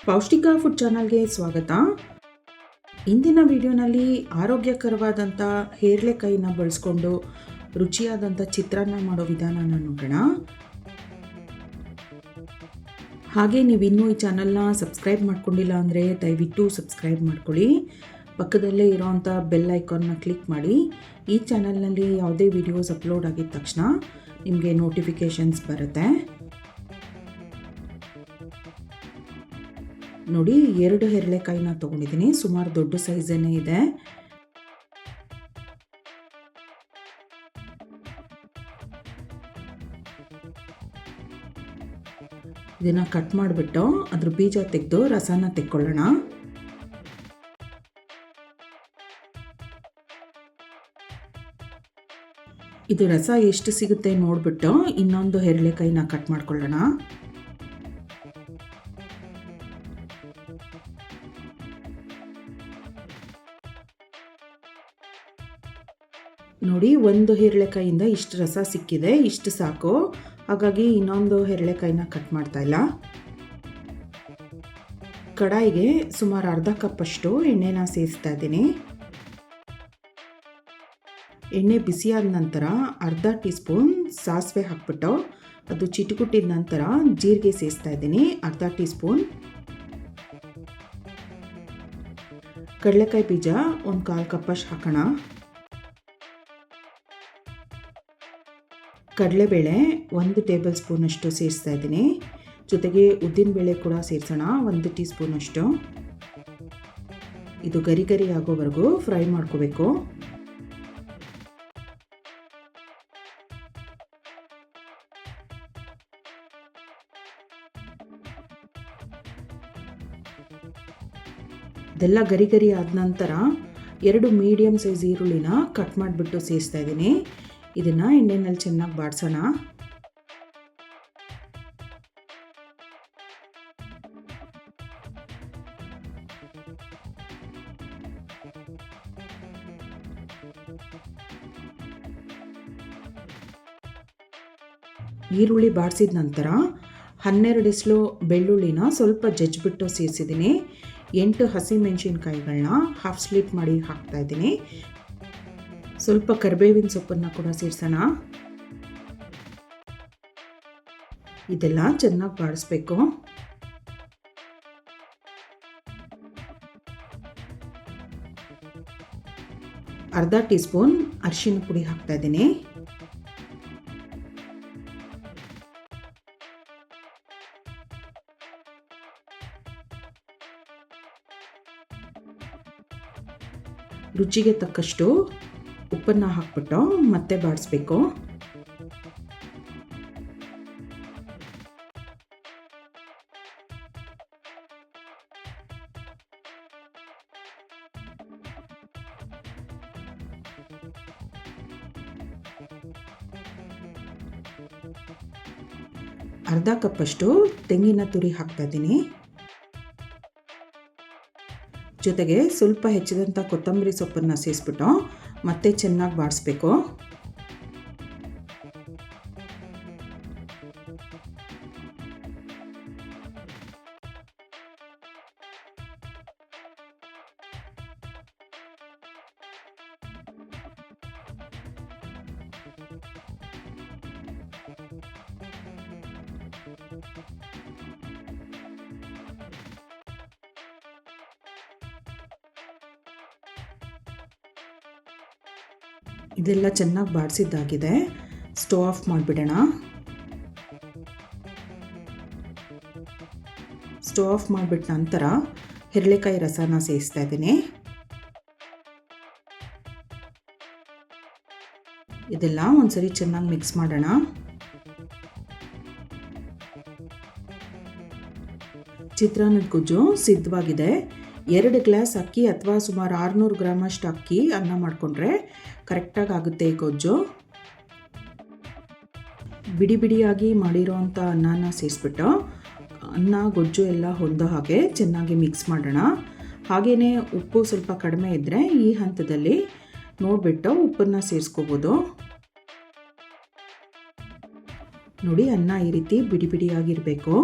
ಪೌಷ್ಟಿಕ ಫುಡ್ ಚಾನಲ್ಗೆ ಸ್ವಾಗತ. ಇಂದಿನ ವಿಡಿಯೋನಲ್ಲಿ ಆರೋಗ್ಯಕರವಾದಂಥ ಹೇರಳೆಕಾಯಿನ ಬಳಸ್ಕೊಂಡು ರುಚಿಯಾದಂಥ ಚಿತ್ರಾನ್ನ ಮಾಡೋ ವಿಧಾನನ ನೋಡೋಣ. ಹಾಗೆ ನೀವು ಇನ್ನೂ ಈ ಚಾನಲ್ನ ಸಬ್ಸ್ಕ್ರೈಬ್ ಮಾಡ್ಕೊಂಡಿಲ್ಲ ಅಂದರೆ ದಯವಿಟ್ಟು ಸಬ್ಸ್ಕ್ರೈಬ್ ಮಾಡ್ಕೊಳ್ಳಿ. ಪಕ್ಕದಲ್ಲೇ ಇರೋವಂಥ ಬೆಲ್ ಐಕಾನ್ನ ಕ್ಲಿಕ್ ಮಾಡಿ. ಈ ಚಾನಲ್ನಲ್ಲಿ ಯಾವುದೇ ವಿಡಿಯೋಸ್ ಅಪ್ಲೋಡ್ ಆಗಿದ ತಕ್ಷಣ ನಿಮಗೆ ನೋಟಿಫಿಕೇಷನ್ಸ್ ಬರುತ್ತೆ. ನೋಡಿ, 2 ಹೇರಳೆಕಾಯಿನ ತೊಗೊಂಡಿದ್ದೀನಿ. ಸುಮಾರು ದೊಡ್ಡ ಸೈಜನ್ನೇ ಇದೆ. ಇದನ್ನು ಕಟ್ ಮಾಡಿಬಿಟ್ಟು ಅದ್ರ ಬೀಜ ತೆಗೆದು ರಸನ ತೆಕ್ಕೊಳ್ಳೋಣ. ಇದು ರಸ ಎಷ್ಟು ಸಿಗುತ್ತೆ ನೋಡಿಬಿಟ್ಟು ಇನ್ನೊಂದು ಹೇರಳೆಕಾಯಿನ ಕಟ್ ಮಾಡ್ಕೊಳ್ಳೋಣ. ನೋಡಿ, ಒಂದು ಹೇರಳೆಕಾಯಿಂದ ಇಷ್ಟು ರಸ ಸಿಕ್ಕಿದೆ, ಇಷ್ಟು ಸಾಕು. ಹಾಗಾಗಿ ಇನ್ನೊಂದು ಹೇರಳೆಕಾಯಿನ ಕಟ್ ಮಾಡ್ತಾ ಇಲ್ಲ. ಕಡಾಯಿಗೆ ಸುಮಾರು ಅರ್ಧ ಕಪ್ಪಷ್ಟು ಎಣ್ಣೆನ ಸೇರಿಸ್ತಾ ಇದ್ದೀನಿ. ಎಣ್ಣೆ ಬಿಸಿಯಾದ ನಂತರ ಅರ್ಧ ಟೀ ಸ್ಪೂನ್ ಸಾಸಿವೆ ಹಾಕ್ಬಿಟ್ಟು ಅದು ಚಿಟುಕುಟ್ಟಿದ ನಂತರ ಜೀರಿಗೆ ಸೇರಿಸ್ತಾ ಇದ್ದೀನಿ, ಅರ್ಧ ಟೀ ಸ್ಪೂನ್. ಕಡಲೆಕಾಯಿ ಬೀಜ ಒಂದು 1/4 ಕಪ್ಪಷ್ಟು ಹಾಕೋಣ. ಕಡಲೆಬೇಳೆ 1 ಟೇಬಲ್ ಸ್ಪೂನಷ್ಟು ಸೇರಿಸ್ತಾ ಇದ್ದೀನಿ. ಜೊತೆಗೆ ಉದ್ದಿನಬೇಳೆ ಕೂಡ ಸೇರಿಸೋಣ, 1 ಟೀ ಸ್ಪೂನಷ್ಟು. ಇದು ಗರಿ ಗರಿ ಆಗೋವರೆಗೂ ಫ್ರೈ ಮಾಡ್ಕೋಬೇಕು. ಇದೆಲ್ಲ ಗರಿ ಗರಿ ಆದ ನಂತರ 2 ಮೀಡಿಯಮ್ ಸೈಜ್ ಈರುಳ್ಳಿನ ಕಟ್ ಮಾಡಿಬಿಟ್ಟು ಸೇರಿಸ್ತಾ ಇದ್ದೀನಿ. ಇದನ್ನು ಎಣ್ಣೆನಲ್ಲಿ ಚೆನ್ನಾಗಿ ಬಾಡಿಸೋಣ. ಈರುಳ್ಳಿ ಬಾಡಿಸಿದ ನಂತರ 12 ಎಸಳು ಬೆಳ್ಳುಳ್ಳಿನ ಸ್ವಲ್ಪ ಜಜ್ಜಿಬಿಟ್ಟು ಸೇರಿಸಿದ್ದೀನಿ. 8 ಹಸಿಮೆಣಸಿನ್ಕಾಯಿಗಳನ್ನ ಹಾಫ್ ಸ್ಲಿಟ್ ಮಾಡಿ ಹಾಕ್ತಾ ಇದ್ದೀನಿ. ಸ್ವಲ್ಪ ಕರಿಬೇವಿನ ಸೊಪ್ಪನ್ನು ಕೂಡ ಸೇರಿಸೋಣ. ಇದೆಲ್ಲ ಚೆನ್ನಾಗಿ ಬಾಡಿಸ್ಬೇಕು. ಅರ್ಧ ಟೀ ಸ್ಪೂನ್ ಅರಿಶಿನ ಪುಡಿ ಹಾಕ್ತಾ ಇದ್ದೀನಿ. ರುಚಿಗೆ ತಕ್ಕಷ್ಟು ಉಪ್ಪನ್ನು ಹಾಕ್ಬಿಟ್ಟು ಮತ್ತೆ ಬಾಡಿಸ್ಬೇಕು. ಅರ್ಧ ಕಪ್ಪಷ್ಟು ತೆಂಗಿನ ತುರಿ ಹಾಕ್ತಾ ಇದ್ದೀನಿ. ಜೊತೆಗೆ ಸ್ವಲ್ಪ ಹೆಚ್ಚಿದಂಥ ಕೊತ್ತಂಬರಿ ಸೊಪ್ಪನ್ನು ಸೇರಿಸ್ಬಿಟ್ಟು ಮತ್ತೆ ಚೆನ್ನಾಗಿ ಬಾಡಿಸ್ಬೇಕು. ಇದೆಲ್ಲ ಚೆನ್ನಾಗಿ ಬಾಡಿಸಿದ್ದಾಗಿದೆ. ಸ್ಟವ್ ಆಫ್ ಮಾಡಿಬಿಡೋಣ. ಸ್ಟವ್ ಆಫ್ ಮಾಡಿಬಿಟ್ಟ ನಂತರ ಹೇರಳೆಕಾಯಿ ರಸನ ಸೇರಿಸ್ತಾ ಇದ್ದೀನಿ. ಇದೆಲ್ಲ ಒಂದ್ಸರಿ ಚೆನ್ನಾಗಿ ಮಿಕ್ಸ್ ಮಾಡೋಣ. ಚಿತ್ರಾನ್ನದ ಗೊಜ್ಜು ಸಿದ್ಧವಾಗಿದೆ. 2 ಗ್ಲಾಸ್ ಅಕ್ಕಿ ಅಥವಾ ಸುಮಾರು 600 ಗ್ರಾಮಷ್ಟು ಅಕ್ಕಿ ಅನ್ನ ಮಾಡಿಕೊಂಡ್ರೆ ಕರೆಕ್ಟಾಗಿ ಆಗುತ್ತೆ ಈ ಗೊಜ್ಜು. ಬಿಡಿ ಬಿಡಿಯಾಗಿ ಮಾಡಿರೋವಂಥ ಅನ್ನನ ಸೇರಿಸ್ಬಿಟ್ಟು ಅನ್ನ ಗೊಜ್ಜು ಎಲ್ಲ ಹೊಂದೋ ಹಾಗೆ ಚೆನ್ನಾಗಿ ಮಿಕ್ಸ್ ಮಾಡೋಣ. ಹಾಗೆಯೇ ಉಪ್ಪು ಸ್ವಲ್ಪ ಕಡಿಮೆ ಇದ್ದರೆ ಈ ಹಂತದಲ್ಲಿ ನೋಡಿಬಿಟ್ಟು ಉಪ್ಪನ್ನು ಸೇರಿಸ್ಕೋಬೋದು. ನೋಡಿ, ಅನ್ನ ಈ ರೀತಿ ಬಿಡಿ ಬಿಡಿಯಾಗಿರಬೇಕು.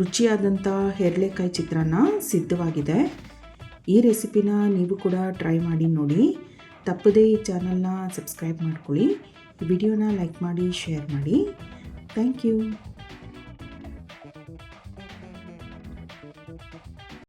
ರುಚಿಯಾದಂಥ ಹೆರಳೆಕಾಯಿ ಚಿತ್ರಾನ್ನ ಸಿದ್ಧವಾಗಿದೆ. ಈ ರೆಸಿಪಿನ ನೀವು ಕೂಡ ಟ್ರೈ ಮಾಡಿ ನೋಡಿ. ತಪ್ಪದೇ ಈ ಚಾನಲ್ನ ಸಬ್ಸ್ಕ್ರೈಬ್ ಮಾಡ್ಕೊಳ್ಳಿ. ಈ ವಿಡಿಯೋನ ಲೈಕ್ ಮಾಡಿ, ಶೇರ್ ಮಾಡಿ. Thank you.